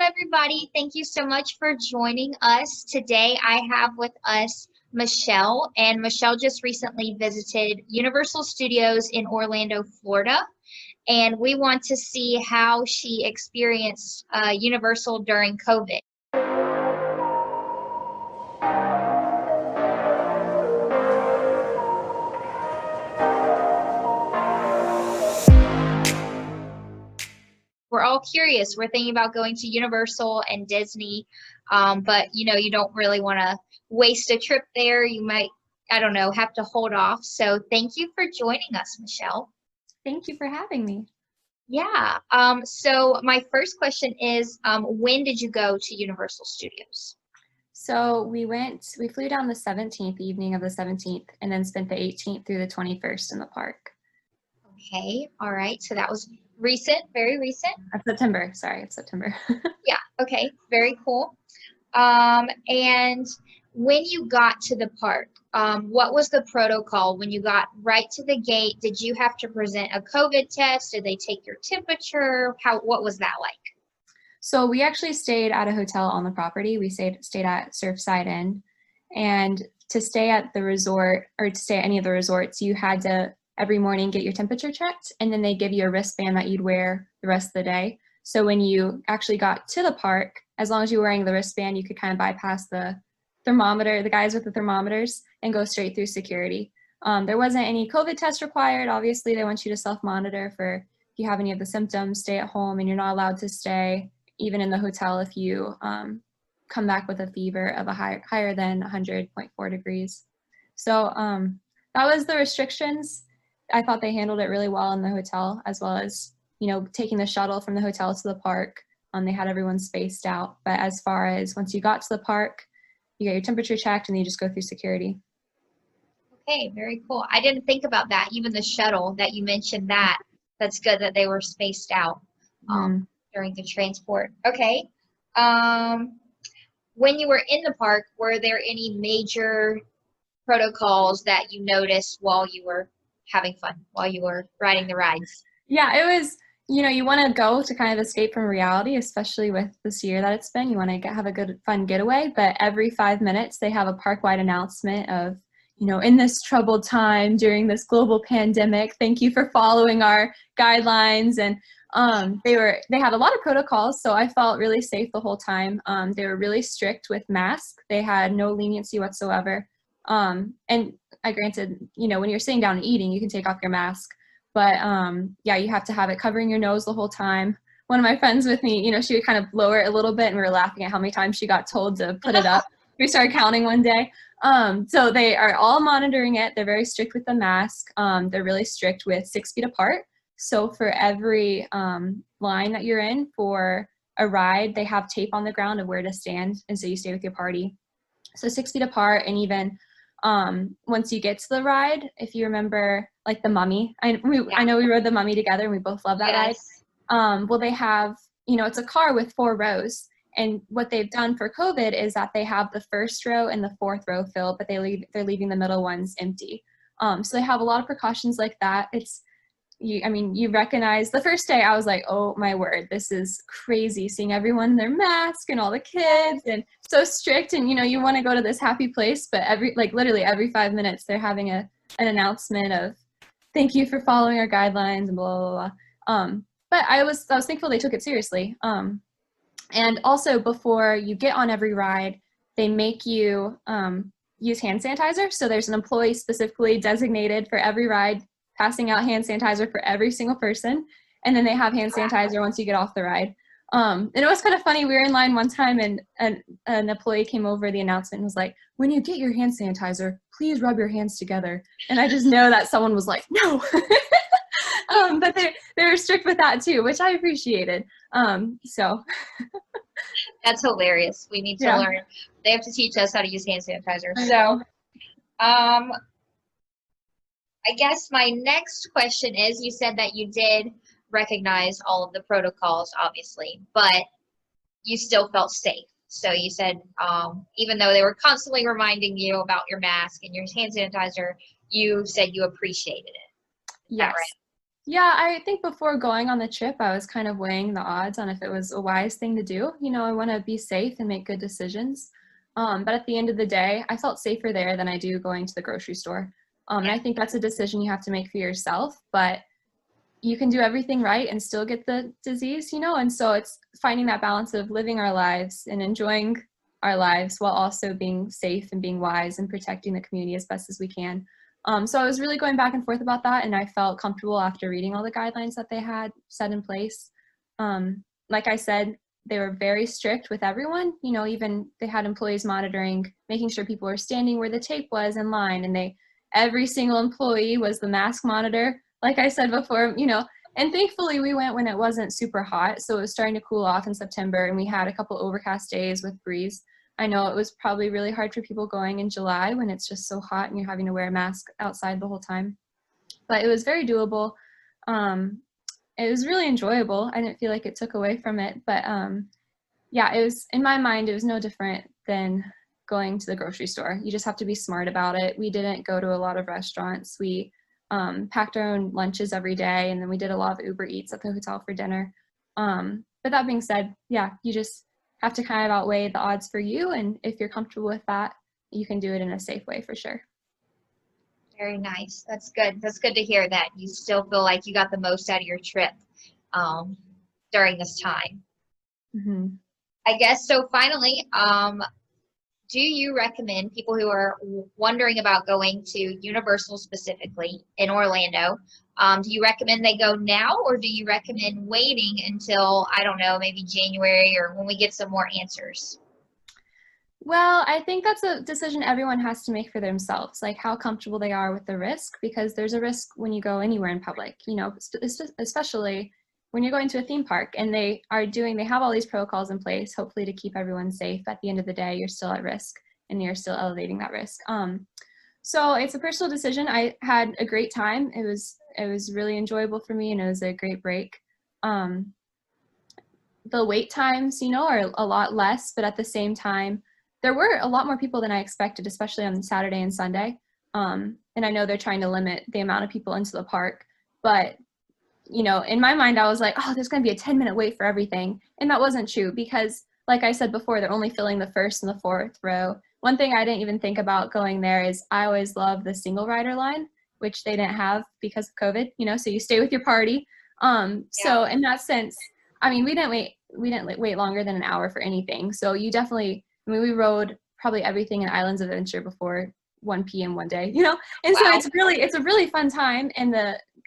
everybody. Thank you so much for joining us. Today, I have with us Michelle, and Michelle just recently visited Universal Studios in Orlando, Florida, and we want to see how she experienced Universal during COVID. We're all curious. We're thinking about going to Universal and Disney, but you don't really want to waste a trip there. You might, I don't know, have to hold off. So thank you for joining us, Michelle. Thank you for having me. Yeah. So my first question is, when did you go to Universal Studios? So we flew down the 17th, evening of the 17th, and then spent the 18th through the 21st in the park. Okay. All right. So that was recent, very recent. September. Sorry, it's September. Yeah. Okay. Very cool. And when you got to the park, what was the protocol when you got right to the gate? Did you have to present a COVID test? Did they take your temperature? What was that like? So we actually stayed at a hotel on the property. We stayed at Surfside Inn, and to stay at the resort or to stay at any of the resorts, you had to every morning get your temperature checked, and then they give you a wristband that you'd wear the rest of the day. So when you actually got to the park, as long as you were wearing the wristband, you could kind of bypass the thermometer, the guys with the thermometers, and go straight through security. There wasn't any COVID test required. Obviously, they want you to self-monitor for if you have any of the symptoms, stay at home, and you're not allowed to stay even in the hotel if you come back with a fever of higher than 100.4 degrees. So that was the restrictions. I thought they handled it really well in the hotel, as well as, taking the shuttle from the hotel to the park. They had everyone spaced out. But as far as once you got to the park, you get your temperature checked and you just go through security. Okay, very cool. I didn't think about that. Even the shuttle that you mentioned, that's good that they were spaced out during the transport. Okay. When you were in the park, were there any major protocols that you noticed while you were having fun, while you were riding the rides? Yeah, it was, you want to go to kind of escape from reality, especially with this year that it's been. You want to have a good, fun getaway, but every 5 minutes they have a park-wide announcement of, in this troubled time during this global pandemic, thank you for following our guidelines. And they had a lot of protocols, so I felt really safe the whole time. They were really strict with masks. They had no leniency whatsoever. And I granted, when you're sitting down and eating, you can take off your mask. But yeah, you have to have it covering your nose the whole time. One of my friends with me, she would kind of lower it a little bit, and we were laughing at how many times she got told to put it up. We started counting one day. So they are all monitoring it. They're very strict with the mask. They're really strict with 6 feet apart. So for every line that you're in for a ride, they have tape on the ground of where to stand, and so you stay with your party. So 6 feet apart, and even once you get to the ride, if you remember, like the Mummy, I know we rode the Mummy together, and we both love that ride. Well, they have, it's a car with 4 rows, and what they've done for COVID is that they have the first row and the 4th row filled, but they're leaving the middle ones empty. So they have a lot of precautions like that. You recognize the first day I was like, oh my word, this is crazy, seeing everyone in their mask and all the kids and so strict, and you want to go to this happy place, but literally every 5 minutes they're having an announcement of thank you for following our guidelines and blah blah blah. But I was thankful they took it seriously. And also before you get on every ride, they make you use hand sanitizer. So there's an employee specifically designated for every ride, passing out hand sanitizer for every single person. And then they have hand sanitizer once you get off the ride. And it was kind of funny. We were in line one time, and an employee came over the announcement and was like, when you get your hand sanitizer, please rub your hands together. And I just know that someone was like, no. But they were strict with that too, which I appreciated. So that's hilarious. We need to learn. They have to teach us how to use hand sanitizer. So I guess my next question is, you said that you did recognize all of the protocols, obviously, but you still felt safe. So you said, even though they were constantly reminding you about your mask and your hand sanitizer, you said you appreciated it. Yes. Right? Yeah, I think before going on the trip, I was kind of weighing the odds on if it was a wise thing to do. You know, I want to be safe and make good decisions. But at the end of the day, I felt safer there than I do going to the grocery store. And Yeah. I think that's a decision you have to make for yourself. But you can do everything right and still get the disease, you know? And so it's finding that balance of living our lives and enjoying our lives while also being safe and being wise and protecting the community as best as we can. So I was really going back and forth about that, and I felt comfortable after reading all the guidelines that they had set in place. Like I said, they were very strict with everyone. You know, even they had employees monitoring, making sure people were standing where the tape was in line, and every single employee was the mask monitor. Like I said before, you know, and thankfully we went when it wasn't super hot, so it was starting to cool off in September, and we had a couple overcast days with breeze. I know it was probably really hard for people going in July when it's just so hot and you're having to wear a mask outside the whole time. But it was very doable. Um, it was really enjoyable. I didn't feel like it took away from it. But yeah, it was, in my mind, it was no different than going to the grocery store. You just have to be smart about it. We didn't go to a lot of restaurants. We packed our own lunches every day, and then we did a lot of Uber Eats at the hotel for dinner. But that being said, yeah, you just have to kind of outweigh the odds for you, and if you're comfortable with that, you can do it in a safe way for sure. Very nice. That's good. That's good to hear that you still feel like you got the most out of your trip um, during this time. Mm-hmm. I guess so. Finally, do you recommend people who are wondering about going to Universal specifically in Orlando? Do you recommend they go now, or do you recommend waiting until, I don't know, maybe January or when we get some more answers? Well, I think that's a decision everyone has to make for themselves, like how comfortable they are with the risk, because there's a risk when you go anywhere in public, you know, especially when you're going to a theme park and they have all these protocols in place, hopefully to keep everyone safe. At the end of the day, you're still at risk and you're still elevating that risk. So it's a personal decision. I had a great time. It was really enjoyable for me, and it was a great break. Um, the wait times, you know, are a lot less, but at the same time, there were a lot more people than I expected, especially on Saturday and Sunday. And I know they're trying to limit the amount of people into the park, but you know, in my mind, I was like, oh, there's going to be a 10-minute wait for everything. And that wasn't true because, like I said before, they're only filling the first and the fourth row. One thing I didn't even think about going there is I always love the single rider line, which they didn't have because of COVID, you know, so you stay with your party. Yeah. So in that sense, I mean, we didn't wait longer than an hour for anything. So you definitely, I mean, we rode probably everything in Islands of Adventure before 1 p.m. one day, you know, and so Wow. it's a really fun time. And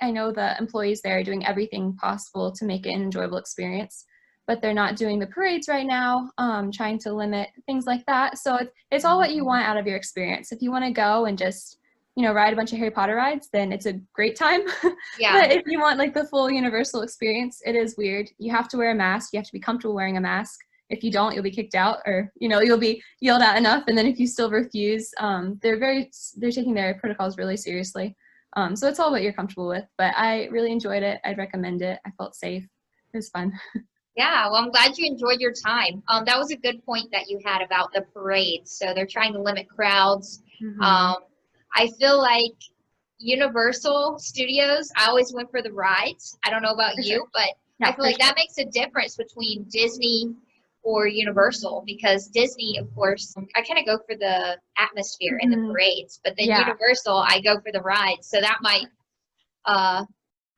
I know the employees there are doing everything possible to make it an enjoyable experience, but they're not doing the parades right now, trying to limit things like that. So it's all what you want out of your experience. If you want to go and just, you know, ride a bunch of Harry Potter rides, then it's a great time. Yeah. But if you want like the full Universal experience, it is weird. You have to wear a mask. You have to be comfortable wearing a mask. If you don't, you'll be kicked out, or you know, you'll be yelled at enough. And then if you still refuse, they're taking their protocols really seriously. So it's all what you're comfortable with. But I really enjoyed it. I'd recommend it. I felt safe. It was fun. Yeah, well, I'm glad you enjoyed your time. That was a good point that you had about the parades. So they're trying to limit crowds. Mm-hmm. Um, I feel like Universal Studios, I always went for the rides. I don't know about For sure. you, but I Yeah, feel for like sure. that makes a difference between Disney or Universal, because Disney, of course, I kind of go for the atmosphere and the Mm-hmm. parades, but then Yeah. Universal, I go for the rides. So that might, I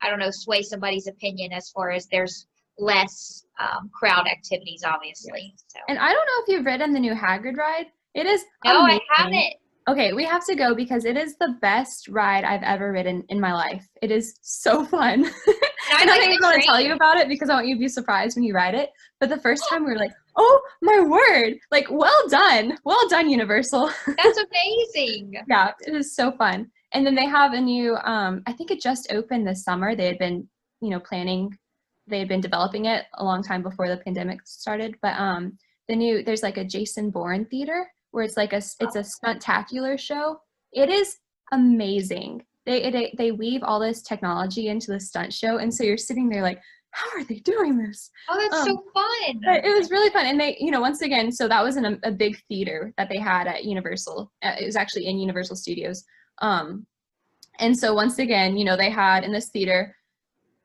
don't know, sway somebody's opinion as far as there's less crowd activities, Yes. obviously. So And I don't know if you've ridden the new Hagrid ride. It is no, I amazing. haven't. Okay, we have to go because it is the best ride I've ever ridden in my life. It is so fun. And I And I don't like even the want to tell you train. about it because I want you to be surprised when you ride it. But the first time we were like, oh my word, like well done. Well done, Universal. That's amazing. Yeah, it is so fun. And then they have a new, I think it just opened this summer. They had been, you know, they had been developing it a long time before the pandemic started. But there's like a Jason Bourne theater where it's a stuntacular show. It is amazing. They weave all this technology into the stunt show, and so you're sitting there like, how are they doing this? Oh, that's Um, so fun. but it was really fun, and they, you know, once again, so that was in a big theater that they had at Universal. It was actually in Universal Studios, and so once again, you know, they had in this theater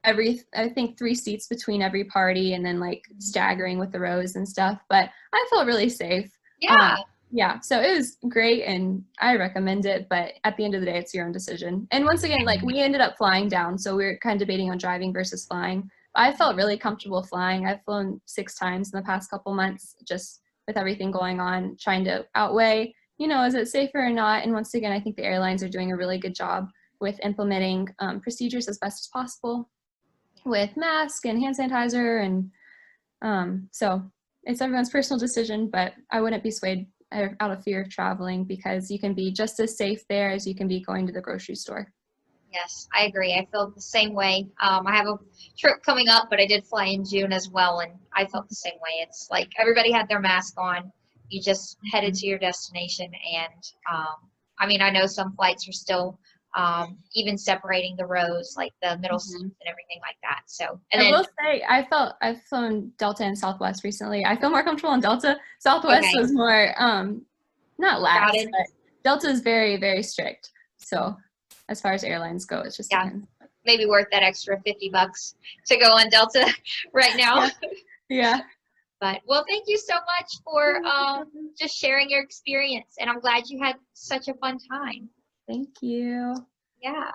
I think 3 seats between every party, and then like staggering with the rows and stuff. But I felt really safe. Yeah. Yeah, so it was great, and I recommend it. But at the end of the day, it's your own decision. And once again, like we ended up flying down, so we were kind of debating on driving versus flying. I felt really comfortable flying. I've flown 6 times in the past couple months, just with everything going on, trying to outweigh, is it safer or not? And once again, I think the airlines are doing a really good job with implementing procedures as best as possible with mask and hand sanitizer. And so it's everyone's personal decision, but I wouldn't be swayed out of fear of traveling, because you can be just as safe there as you can be going to the grocery store. Yes, I agree. I feel the same way. I have a trip coming up, but I did fly in June as well, and I felt the same way. It's like everybody had their mask on. You just headed to your destination, and I mean, I know some flights are still even separating the rows, like the middle seats and everything like that. So, and I then will say, I've flown Delta and Southwest recently. I feel more comfortable on Delta. Southwest okay, was more, not got lax, it. but Delta is very, very strict. So as far as airlines go, it just Yeah, depends. maybe worth that extra $50 to go on Delta right now. Yeah. But well, thank you so much for just sharing your experience, and I'm glad you had such a fun time. Thank you. Yeah.